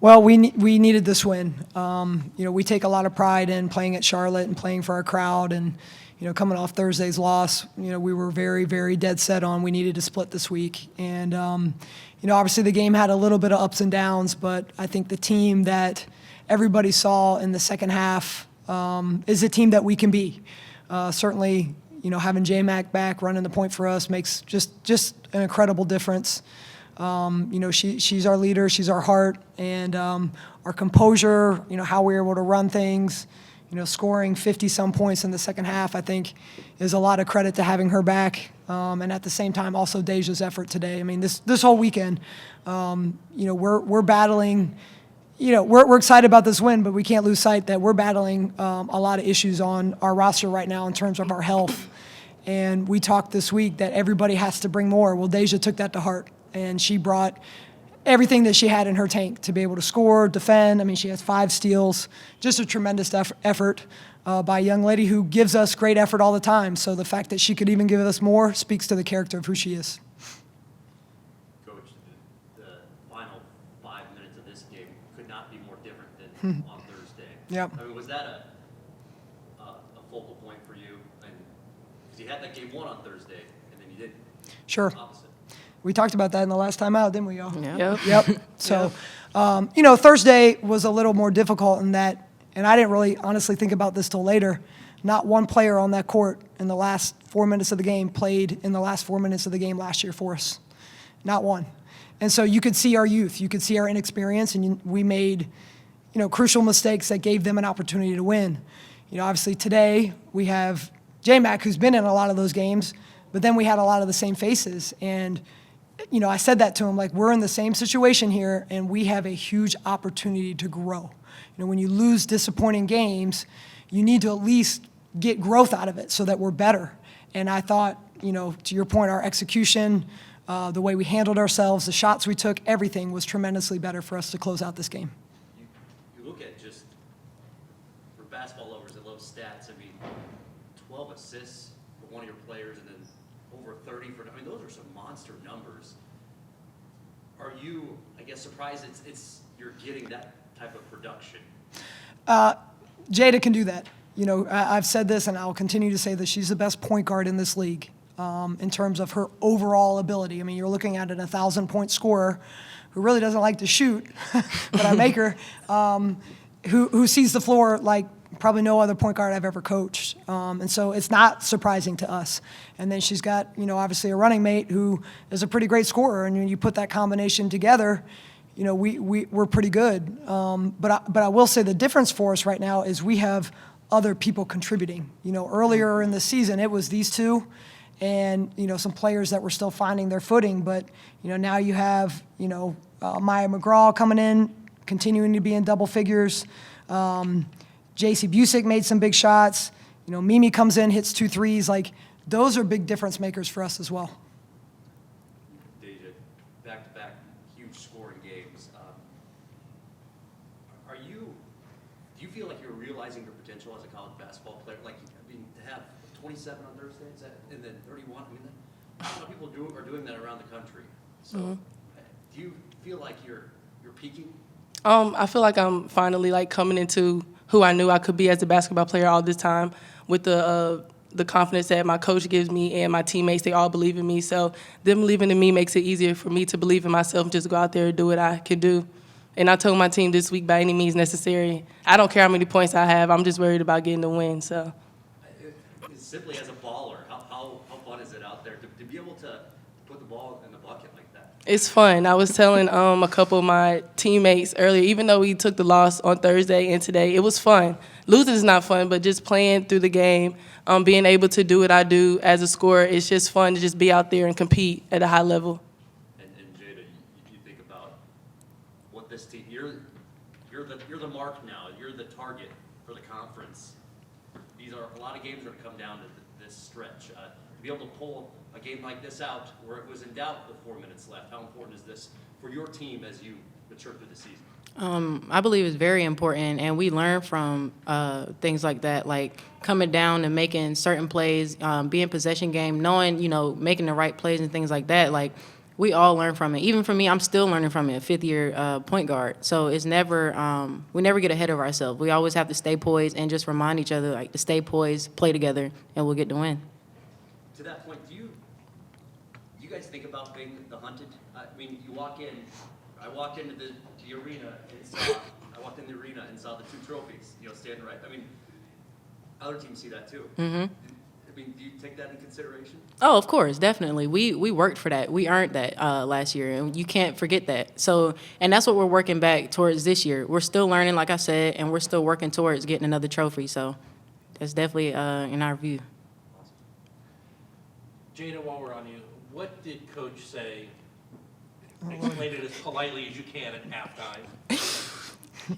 Well, we needed this win. We take a lot of pride in playing at Charlotte and playing for our crowd. And, coming off Thursday's loss, we were very, very dead set on we needed to split this week. And, obviously the game had a little bit of ups and downs, but I think the team that everybody saw in the second half is a team that we can be. Certainly, having J-Mac back running the point for us makes just an incredible difference. She's our leader, she's our heart, and our composure, how we were able to run things, scoring 50-some points in the second half, I think, is a lot of credit to having her back. And at the same time, also Deja's effort today. I mean, this whole weekend, we're battling. We're excited about this win, but we can't lose sight that we're battling a lot of issues on our roster right now in terms of our health. And we talked this week that everybody has to bring more. Well, Deja took that to heart. And she brought everything that she had in her tank to be able to score, defend. I mean, she has 5 steals. Just a tremendous effort by a young lady who gives us great effort all the time. So the fact that she could even give us more speaks to the character of who she is. Coach, the final 5 minutes of this game could not be more different than on Thursday. Yep. I mean, was that a focal point for you? And because you had that game 1 on Thursday, and then you didn't. Sure. Opposite. We talked about that in the last time out, didn't we, y'all? Yeah. Yep. So, Thursday was a little more difficult in that, and I didn't really honestly think about this till later. Not one player on that court in the last 4 minutes of the game played in the last 4 minutes of the game last year for us. Not one. And so you could see our youth, you could see our inexperience, and we made, crucial mistakes that gave them an opportunity to win. Obviously today we have J-Mac, who's been in a lot of those games, but then we had a lot of the same faces. And I said that to him, like, we're in the same situation here, and we have a huge opportunity to grow. When you lose disappointing games, you need to at least get growth out of it so that we're better. And I thought, to your point, our execution, the way we handled ourselves, the shots we took, everything was tremendously better for us to close out this game. You look at just, for basketball lovers that love stats, 12 assists for one of your players, and then over 30 for, those are some monster numbers. Are you, surprised you're getting that type of production? Jada can do that. I've said this, and I'll continue to say this. She's the best point guard in this league in terms of her overall ability. You're looking at an 1,000-point scorer who really doesn't like to shoot, but I make her, who sees the floor like probably no other point guard I've ever coached. And so it's not surprising to us. And then she's got, obviously a running mate who is a pretty great scorer. And when you put that combination together, we're pretty good. But I will say the difference for us right now is we have other people contributing. Earlier in the season, it was these two and, some players that were still finding their footing. But, now you have, Maya McGraw coming in, continuing to be in double figures. J.C. Busick made some big shots. Mimi comes in, hits 2 threes. Like, those are big difference makers for us as well. Deja, back-to-back huge scoring games. Do you feel like you're realizing your potential as a college basketball player? To have 27 on Thursday, and then 31. A lot of people are doing that around the country. So, do you feel like you're peaking? I feel like I'm finally coming into who I knew I could be as a basketball player all this time, with the confidence that my coach gives me and my teammates. They all believe in me. So them believing in me makes it easier for me to believe in myself and just go out there and do what I can do. And I told my team this week, by any means necessary, I don't care how many points I have. I'm just worried about getting the win. So, simply as a baller, how fun is it out there to be able to put the ball in the bucket like that? It's fun. I was telling a couple of my teammates earlier, even though we took the loss on Thursday and today, it was fun. Losing is not fun, but just playing through the game, being able to do what I do as a scorer, it's just fun to just be out there and compete at a high level. And Jada, you think about what this team, you're the mark now. You're the target for the conference. These are a lot of games are going to come down to this stretch. To be able to pull a game like this out where it was in doubt with 4 minutes left, how important is this for your team as you mature through the season? I believe it's very important, and we learn from things like that, like coming down and making certain plays, being possession game, knowing, making the right plays and things like that. Like, we all learn from it. Even for me, I'm still learning from it, fifth year point guard. So it's never, we never get ahead of ourselves. We always have to stay poised and just remind each other, like, to stay poised, play together, and we'll get the win. To that point, do you guys think about being the hunted? I mean, you walk in, I walked into the arena and saw the 2 trophies, standing right. I mean, other teams see that too. Mm-hmm. I mean, do you take that in consideration? Oh, of course, definitely. We worked for that. We earned that last year, and you can't forget that. So, and that's what we're working back towards this year. We're still learning, like I said, and we're still working towards getting another trophy. So that's definitely in our view. Jada, while we're on you, what did Coach say? Explain it as politely as you can at halftime.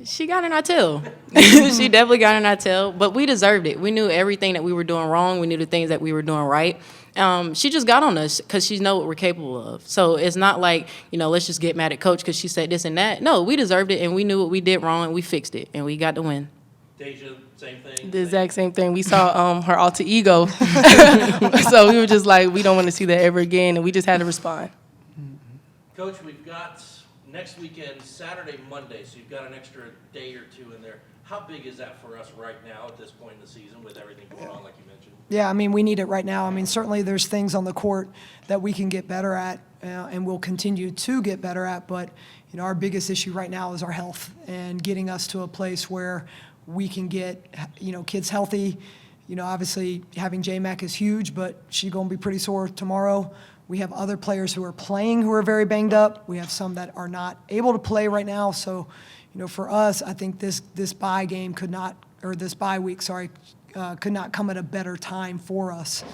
She got in our tail. She definitely got in our tail, but we deserved it. We knew everything that we were doing wrong. We knew the things that we were doing right. She just got on us because she knows what we're capable of. So it's not like, let's just get mad at Coach because she said this and that. No, we deserved it, and we knew what we did wrong, and we fixed it, and we got the win. Deja, same thing? The exact same thing. We saw her alter ego. So we were just like, we don't want to see that ever again, and we just had to respond. Coach, we've got next weekend, Saturday, Monday, so you've got an extra day or two in there. How big is that for us right now at this point in the season with everything going on, like you mentioned? Yeah, I mean, we need it right now. I mean, certainly there's things on the court that we can get better at and we'll continue to get better at, but, our biggest issue right now is our health and getting us to a place where we can get, kids healthy. Obviously having J-Mac is huge, but she's going to be pretty sore tomorrow. We have other players who are playing who are very banged up. We have some that are not able to play right now. So, for us, I think this bye week, could not come at a better time for us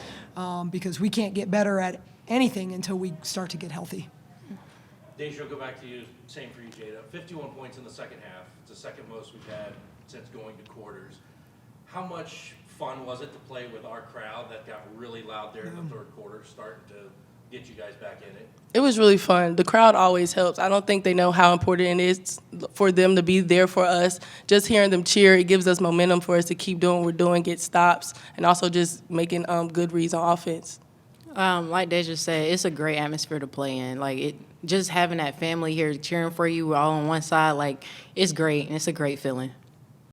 because we can't get better at anything until we start to get healthy. Deja, I'll go back to you. Same for you, Jada. 51 points in the second half. It's the second most we've had since going to quarters. How much fun was it to play with our crowd that got really loud there in the third quarter, starting to get you guys back in it? It was really fun. The crowd always helps. I don't think they know how important it is for them to be there for us. Just hearing them cheer, it gives us momentum for us to keep doing what we're doing, get stops, and also just making good reads on offense. Like Deja said, it's a great atmosphere to play in. Just having that family here cheering for you, we're all on one side, it's great, and it's a great feeling.